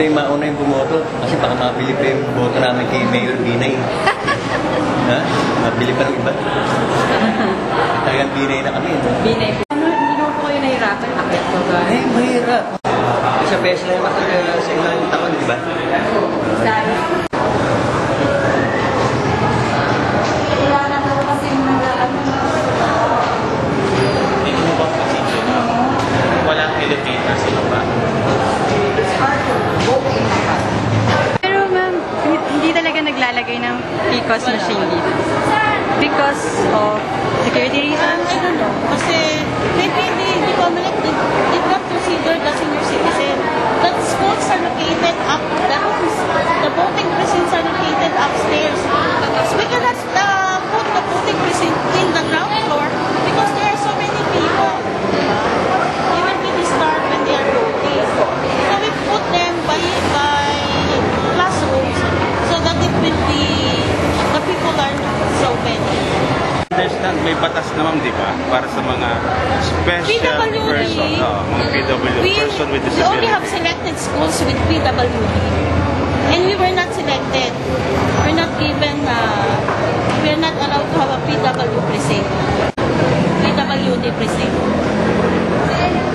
kami mauna yung bumoto kasi baka mabili pa yung boto namin kay Mayor Binay. Ha? Mabili pa ng iba. Talagang Binay na kami. Binay po. Ano, hindi naman po kayo nahirapan? Akit ko ba? Eh, mahirap. Isa beses na yung matagal sa ilang taon, di ba? Sorry. Walang elevator sa baba. Pero ma'am, hindi talaga naglalagay ng PCOS machine dito. Because of security reasons? I don't know. Kasi maybe the Comelec did not consider the senior citizen. The schools are located up, the voting precincts are located upstairs. So we cannot put the voting precinct in the ground floor because there are so many people. They will be disturbed when they are voting. So we put them by classrooms so that it will be, the people are so many. Understand, may batas naman, di ba? Para sa mga special person, mga PWD person with We only disability. have selected schools with PWD. And we were not selected. We're not given, we're not allowed to have a PWD precinct.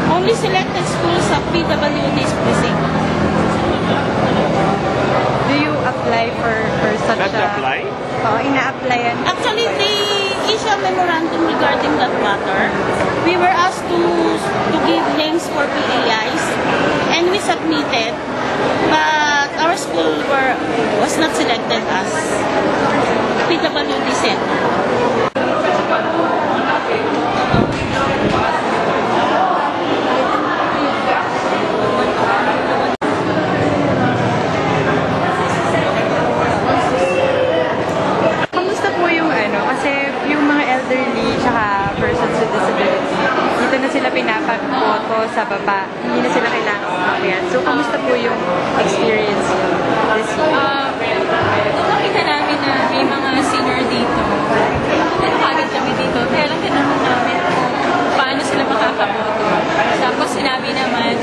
Only selected schools have PWD precinct. Do you apply for such a... Nag-apply? Oo, ina-applyan. Actually, they issue a memorandum regarding that matter. We were asked to give names for PAIs, and we submitted, but our school was not selected as PWD center. Kamusta po yung kasi yung mga elderly tsaka persons with disability, dito na sila pinapag-boto sa baba. Hindi na sila kailangan umakyat. So, kamusta po yung experience this year? Nung nakita namin na may mga senior dito, nagpagod kami dito, kaya lang tinanong namin kung paano sila makakaboto. Tapos sinabi naman,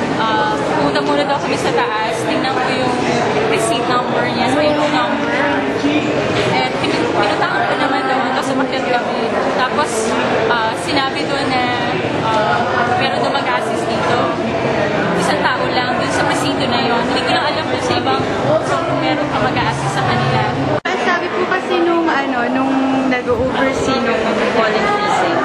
pumunta muna daw kami sa taas, tingnan ko yung receipt number niya, sa yung number. And pinutahan ko naman doon, tapos umakyat kami. Tapos sinabi doon na meron doon mag-assist dito. Isang tao lang doon sa presinto na yon. Hindi ko lang alam doon sa ibang kung meron ka mag-assist sa kanila. Sabi po kasi nung nag-oversee nung polling precinct,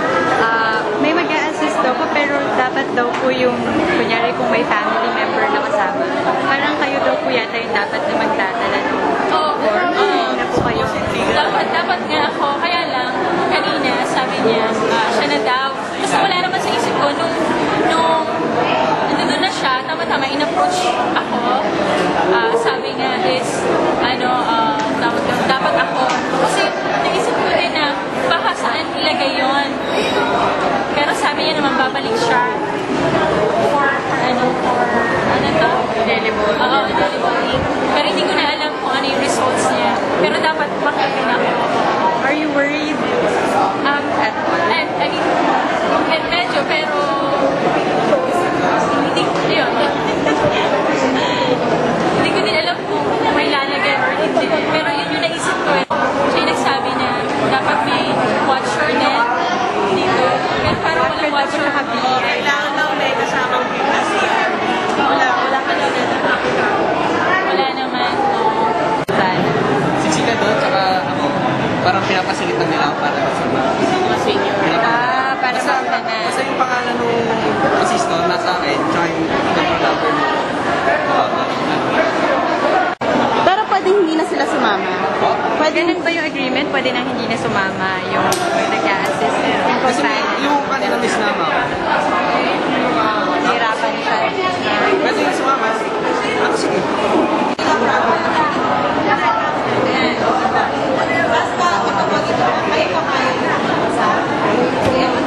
may mag-a-assist daw po, pero dapat daw po yung, kunyari kung may family member na kasama, parang kayo daw po yata yung dapat na magdadala ng form. Hindi na po kayo. Dapat nga ako, kaya lang, kanina sabi niya, siya na daw. Kasi wala naman sa isip ko, nung nandun na siya, tama-tama, in-approach ako. Sabi nga is, dapat ako. Kasi naisip ko din na, baka saan ilagay yun. Pero sabi niya naman, babalik siya for Available. Oo, delivery. Pero hindi ko na alam kung ano yung results niya. Pero dapat makikita ako. Are you worried? Medyo, pero hindi ko din alam kung may lalagay or hindi. Pero yun yung naisip ko. Siya yung nagsabi na dapat may watcher din dito. Pero parang walang watcher. Kailangan daw may kasamang PPCR. Wala ka daw Wala naman. Sisika doon, tsaka parang pinapasilitan nila ako para sa mga senior. Para mauna na. Basta yung pangalan ng assistant nasa akin, tsaka yung number mo. Pero pwedeng hindi na sila sumama. Ganun ba yung agreement? Pwede nang hindi na sumama yung